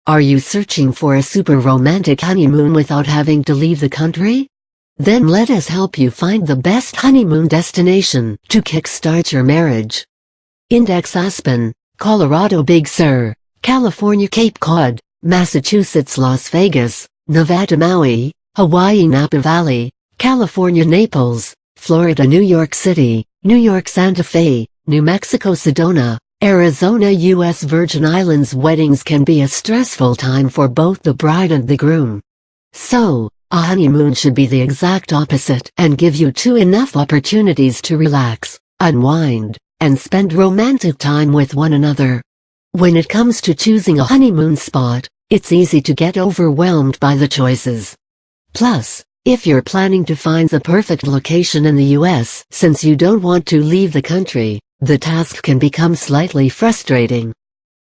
Are you searching for a super romantic honeymoon without having to leave the country? Then let us help you find the best honeymoon destination to kickstart your marriage. Index Aspen, Colorado, Big Sur, California, Cape Cod, Massachusetts, Las Vegas, Nevada, Maui, Hawaii, Napa Valley, California, Naples, Florida, New York City, New York, Santa Fe, New Mexico, Sedona, Arizona, U.S. Virgin Islands. Weddings can be a stressful time for both the bride and the groom. So, a honeymoon should be the exact opposite and give you enough opportunities to relax, unwind, and spend romantic time with one another. When it comes to choosing a honeymoon spot, it's easy to get overwhelmed by the choices. Plus, if you're planning to find the perfect location in the U.S. since you don't want to leave the country, the task can become slightly frustrating.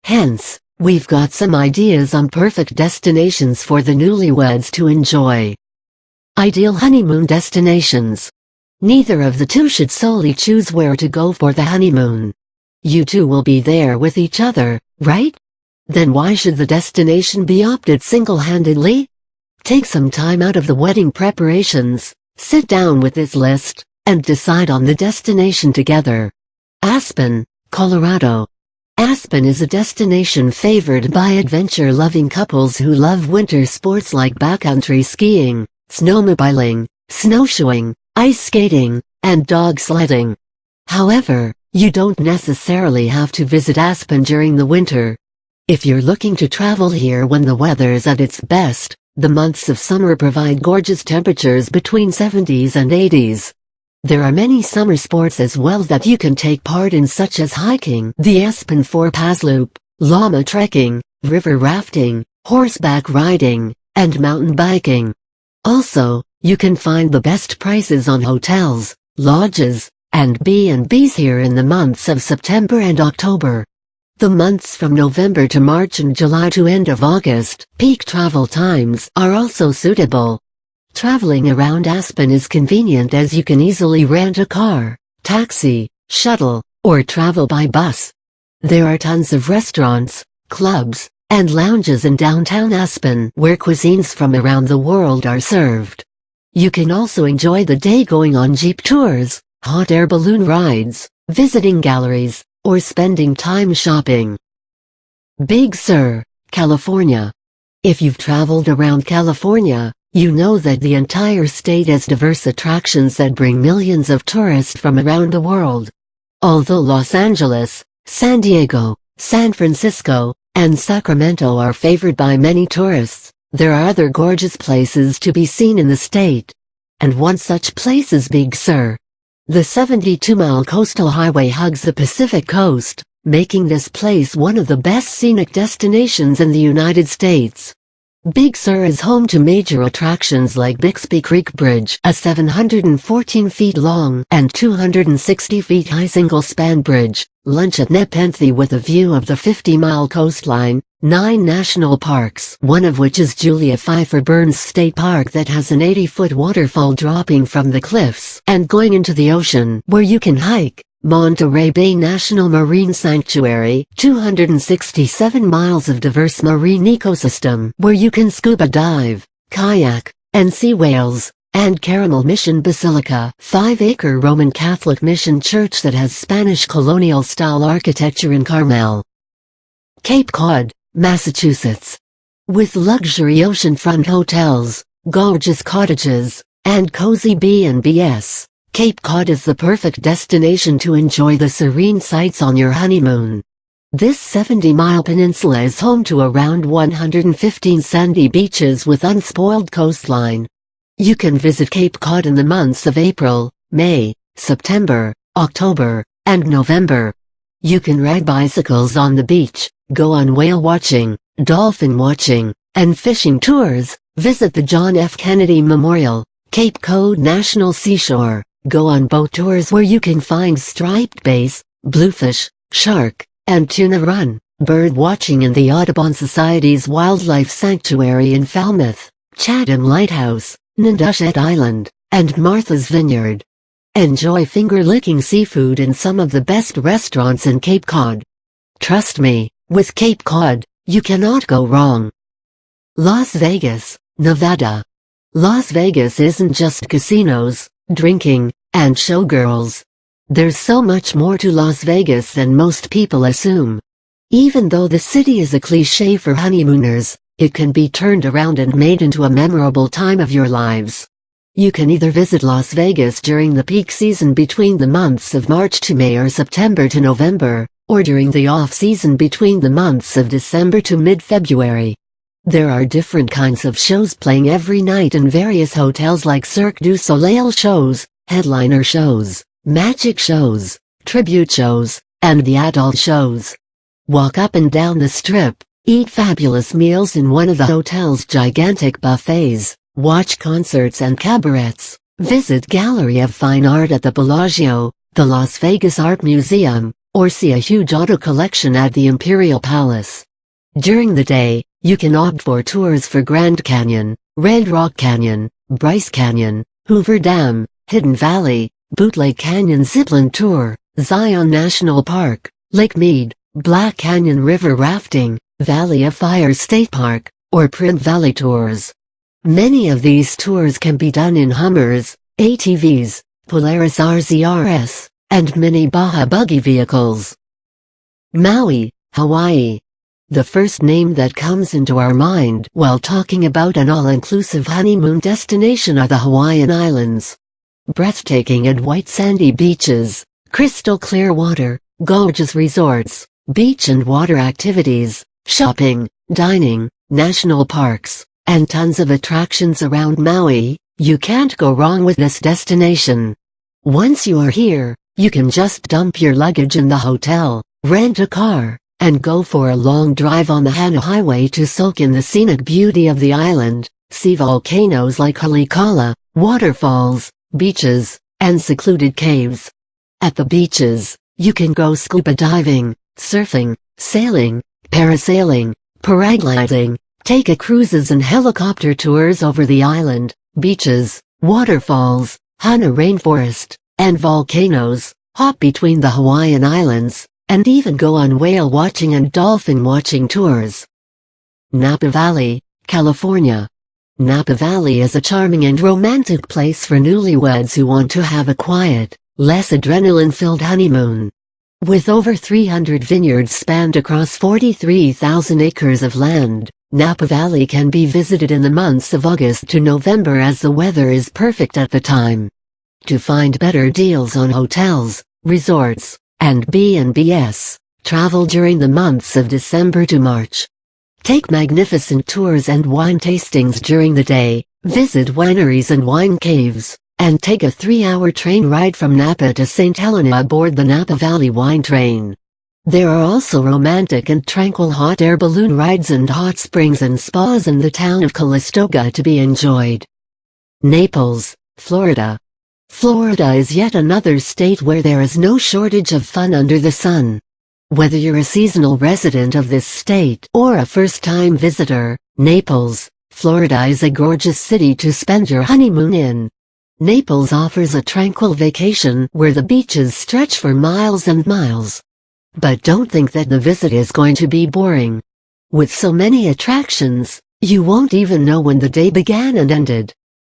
Hence, we've got some ideas on perfect destinations for the newlyweds to enjoy. Ideal honeymoon destinations. Neither of the two should solely choose where to go for the honeymoon. You two will be there with each other, right? Then why should the destination be opted single-handedly? Take some time out of the wedding preparations, sit down with this list, and decide on the destination together. Aspen, Colorado. Aspen is a destination favored by adventure-loving couples who love winter sports like backcountry skiing, snowmobiling, snowshoeing, ice skating, and dog sledding. However, you don't necessarily have to visit Aspen during the winter. If you're looking to travel here when the weather's at its best, the months of summer provide gorgeous temperatures between 70s and 80s. There are many summer sports as well that you can take part in, such as hiking, the Aspen 4-Pass Loop, llama trekking, river rafting, horseback riding, and mountain biking. Also, you can find the best prices on hotels, lodges, and B&Bs here in the months of September and October. The months from November to March and July to end of August, peak travel times, are also suitable. Traveling around Aspen is convenient as you can easily rent a car, taxi, shuttle, or travel by bus. There are tons of restaurants, clubs, and lounges in downtown Aspen where cuisines from around the world are served. You can also enjoy the day going on jeep tours, hot air balloon rides, visiting galleries, or spending time shopping. Big Sur, California. If you've traveled around California, you know that the entire state has diverse attractions that bring millions of tourists from around the world. Although Los Angeles, San Diego, San Francisco, and Sacramento are favored by many tourists, there are other gorgeous places to be seen in the state. And one such place is Big Sur. The 72-mile coastal highway hugs the Pacific coast, making this place one of the best scenic destinations in the United States. Big Sur is home to major attractions like Bixby Creek Bridge, a 714 feet long and 260 feet high single-span bridge, lunch at Nepenthe with a view of the 50-mile coastline, 9 national parks, one of which is Julia Pfeiffer Burns State Park that has an 80-foot waterfall dropping from the cliffs and going into the ocean where you can hike, Monterey Bay National Marine Sanctuary, 267 miles of diverse marine ecosystem where you can scuba dive, kayak, and see whales, and Carmel Mission Basilica, 5-acre Roman Catholic mission church that has Spanish colonial-style architecture in Carmel. Cape Cod, Massachusetts. With luxury oceanfront hotels, gorgeous cottages, and cozy B&Bs, Cape Cod is the perfect destination to enjoy the serene sights on your honeymoon. This 70-mile peninsula is home to around 115 sandy beaches with unspoiled coastline. You can visit Cape Cod in the months of April, May, September, October, and November. You can ride bicycles on the beach, go on whale watching, dolphin watching, and fishing tours, visit the John F. Kennedy Memorial, Cape Cod National Seashore, go on boat tours where you can find striped bass, bluefish, shark, and tuna run, bird watching in the Audubon Society's Wildlife Sanctuary in Falmouth, Chatham Lighthouse, Nantucket Island, and Martha's Vineyard. Enjoy finger-licking seafood in some of the best restaurants in Cape Cod. Trust me, with Cape Cod, You cannot go wrong. Las Vegas, Nevada. Las Vegas isn't just casinos, drinking, and showgirls. There's so much more to Las Vegas than most people assume. Even though the city is a cliché for honeymooners, it can be turned around and made into a memorable time of your lives. You can either visit Las Vegas during the peak season between the months of March to May or September to November, or during the off-season between the months of December to mid-February. There are different kinds of shows playing every night in various hotels like Cirque du Soleil shows, headliner shows, magic shows, tribute shows, and the adult shows. Walk up and down the strip, eat fabulous meals in one of the hotel's gigantic buffets, watch concerts and cabarets, visit Gallery of Fine Art at the Bellagio, the Las Vegas Art Museum, or see a huge auto collection at the Imperial Palace. During the day, you can opt for tours for Grand Canyon, Red Rock Canyon, Bryce Canyon, Hoover Dam, Hidden Valley, Bootleg Canyon Zipline Tour, Zion National Park, Lake Mead, Black Canyon River Rafting, Valley of Fire State Park, or Print Valley Tours. Many of these tours can be done in Hummers, ATVs, Polaris RZRS, and mini Baja buggy vehicles. Maui, Hawaii. The first name that comes into our mind while talking about an all-inclusive honeymoon destination are the Hawaiian Islands. Breathtaking and white sandy beaches, crystal clear water, gorgeous resorts, beach and water activities, shopping, dining, national parks, and tons of attractions around Maui. You can't go wrong with this destination. Once you are here, you can just dump your luggage in the hotel, rent a car, and go for a long drive on the Hana Highway to soak in the scenic beauty of the island, see volcanoes like Haleakala, waterfalls, beaches, and secluded caves. At the beaches, you can go scuba diving, surfing, sailing, parasailing, paragliding, take a cruises and helicopter tours over the island, beaches, waterfalls, Hana rainforest, and volcanoes, hop between the Hawaiian Islands, and even go on whale watching and dolphin watching tours. Napa Valley, California. Napa Valley is a charming and romantic place for newlyweds who want to have a quiet, less adrenaline-filled honeymoon. With over 300 vineyards spanned across 43,000 acres of land, Napa Valley can be visited in the months of August to November as the weather is perfect at the time. To find better deals on hotels, resorts, and B&Bs, travel during the months of December to March. Take magnificent tours and wine tastings during the day, visit wineries and wine caves, and take a 3-hour train ride from Napa to St. Helena aboard the Napa Valley Wine Train. There are also romantic and tranquil hot air balloon rides and hot springs and spas in the town of Calistoga to be enjoyed. Naples, Florida. Florida is yet another state where there is no shortage of fun under the sun. Whether you're a seasonal resident of this state or a first-time visitor, Naples, Florida is a gorgeous city to spend your honeymoon in. Naples offers a tranquil vacation where the beaches stretch for miles and miles. But don't think that the visit is going to be boring. With so many attractions, you won't even know when the day began and ended.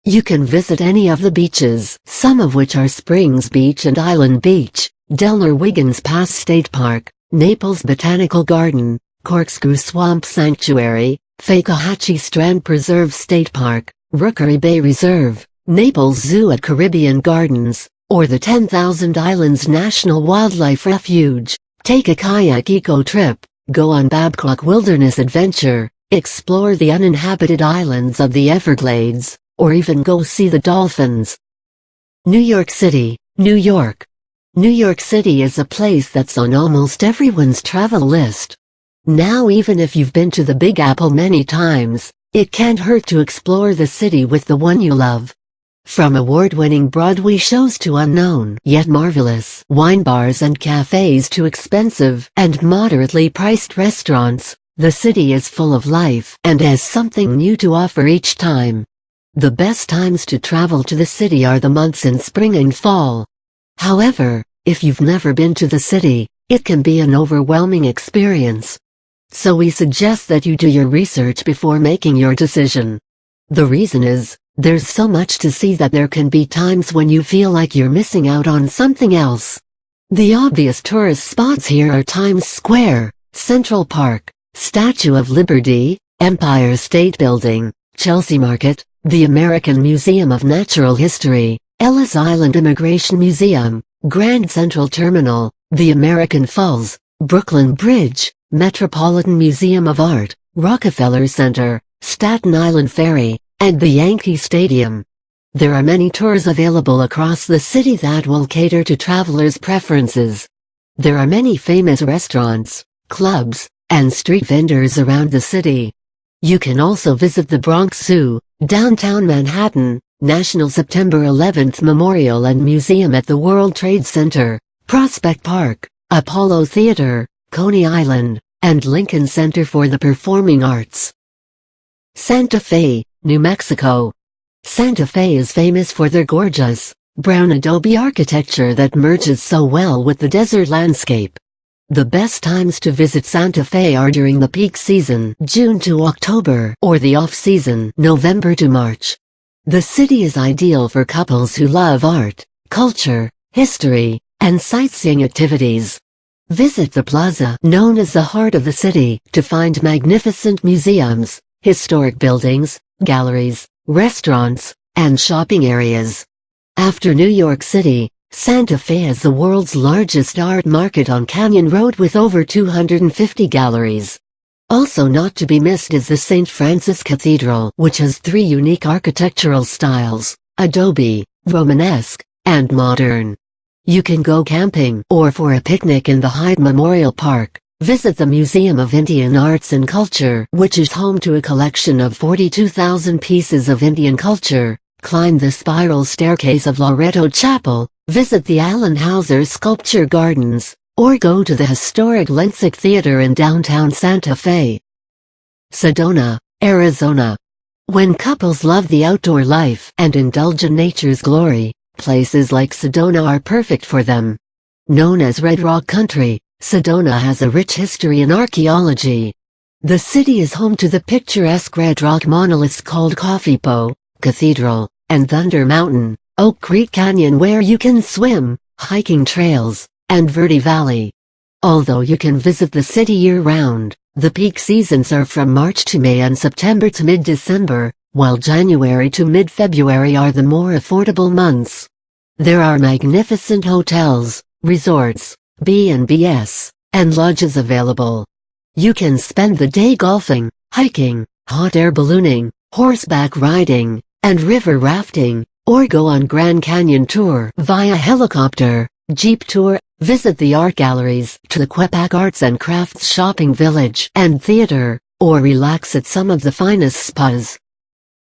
You can visit any of the beaches, some of which are Springs Beach and Island Beach, Delnor Wiggins Pass State Park, Naples Botanical Garden, Corkscrew Swamp Sanctuary, Fakahatchee Strand Preserve State Park, Rookery Bay Reserve, Naples Zoo at Caribbean Gardens, or the 10,000 Islands National Wildlife Refuge. Take a kayak eco-trip, go on Babcock Wilderness Adventure, explore the uninhabited islands of the Everglades, or even go see the dolphins. New York City, New York. New York City is a place that's on almost everyone's travel list. Now even if you've been to the Big Apple many times, it can't hurt to explore the city with the one you love. From award-winning Broadway shows to unknown yet marvelous wine bars and cafes to expensive and moderately priced restaurants, the city is full of life and has something new to offer each time. The best times to travel to the city are the months in spring and fall. However, if you've never been to the city, it can be an overwhelming experience. so we suggest that you do your research before making your decision. The reason is, there's so much to see that there can be times when you feel like you're missing out on something else. The obvious tourist spots here are Times Square, Central Park, Statue of Liberty, Empire State Building, Chelsea Market, the American Museum of Natural History, Ellis Island Immigration Museum, Grand Central Terminal, the American Falls, Brooklyn Bridge, Metropolitan Museum of Art, Rockefeller Center, Staten Island Ferry, and the Yankee Stadium. There are many tours available across the city that will cater to travelers' preferences. There are many famous restaurants, clubs, and street vendors around the city. You can also visit the Bronx Zoo, downtown Manhattan, National September 11th Memorial and Museum at the World Trade Center, Prospect Park, Apollo Theater, Coney Island, and Lincoln Center for the Performing Arts. Santa Fe, New Mexico. Santa Fe is famous for their gorgeous, brown adobe architecture that merges so well with the desert landscape. The best times to visit Santa Fe are during the peak season, June to October, or the off-season, November to March. The city is ideal for couples who love art, culture, history, and sightseeing activities. Visit the plaza, known as the heart of the city, to find magnificent museums, historic buildings, galleries, restaurants, and shopping areas. After New York City, Santa Fe is the world's largest art market on Canyon Road with over 250 galleries. Also not to be missed is the St. Francis Cathedral, which has 3 unique architectural styles: adobe, Romanesque, and modern. You can go camping, or for a picnic in the Hyde Memorial Park. Visit the Museum of Indian Arts and Culture, which is home to a collection of 42,000 pieces of Indian culture. Climb the spiral staircase of Loretto Chapel, visit the Allen Hauser Sculpture Gardens, or go to the historic Lensic Theater in downtown Santa Fe. Sedona, Arizona. When couples love the outdoor life and indulge in nature's glory, places like Sedona are perfect for them. Known as Red Rock Country, Sedona has a rich history in archaeology. The city is home to the picturesque red rock monoliths called Coffee Pot, Cathedral, and Thunder Mountain, Oak Creek Canyon where you can swim, hiking trails, and Verde Valley. Although you can visit the city year-round, the peak seasons are from March to May and September to mid-December, while January to mid-February are the more affordable months. There are magnificent hotels, resorts, B&Bs, and lodges available. You can spend the day golfing, hiking, hot air ballooning, horseback riding, and river rafting, or go on Grand Canyon tour via helicopter, jeep tour, visit the art galleries, to the Quebec Arts and Crafts Shopping Village and Theater, or relax at some of the finest spas.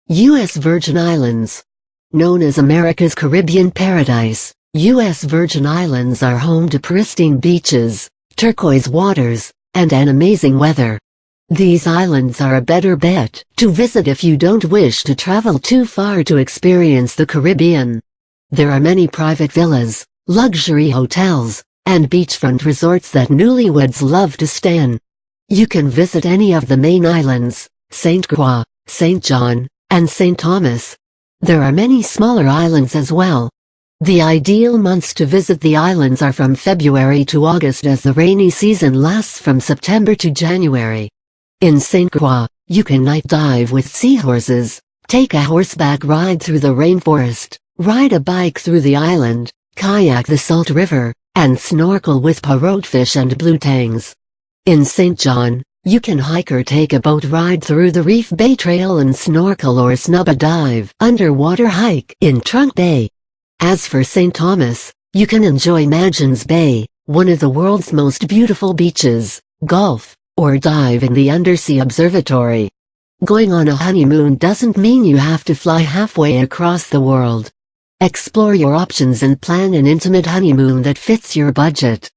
U.S. Virgin Islands. Known as America's Caribbean Paradise, U.S. Virgin Islands are home to pristine beaches, turquoise waters, and an amazing weather. These islands are a better bet to visit if you don't wish to travel too far to experience the Caribbean. There are many private villas, luxury hotels, and beachfront resorts that newlyweds love to stay in. You can visit any of the main islands, St. Croix, St. John, and St. Thomas. There are many smaller islands as well. The ideal months to visit the islands are from February to August, as the rainy season lasts from September to January. In St. Croix, you can night dive with seahorses, take a horseback ride through the rainforest, ride a bike through the island, kayak the Salt River, and snorkel with parrotfish and blue tangs. In St. John, you can hike or take a boat ride through the Reef Bay Trail and snorkel or scuba dive underwater hike in Trunk Bay. As for St. Thomas, you can enjoy Magens Bay, one of the world's most beautiful beaches, golf, or dive in the Undersea Observatory. Going on a honeymoon doesn't mean you have to fly halfway across the world. Explore your options and plan an intimate honeymoon that fits your budget.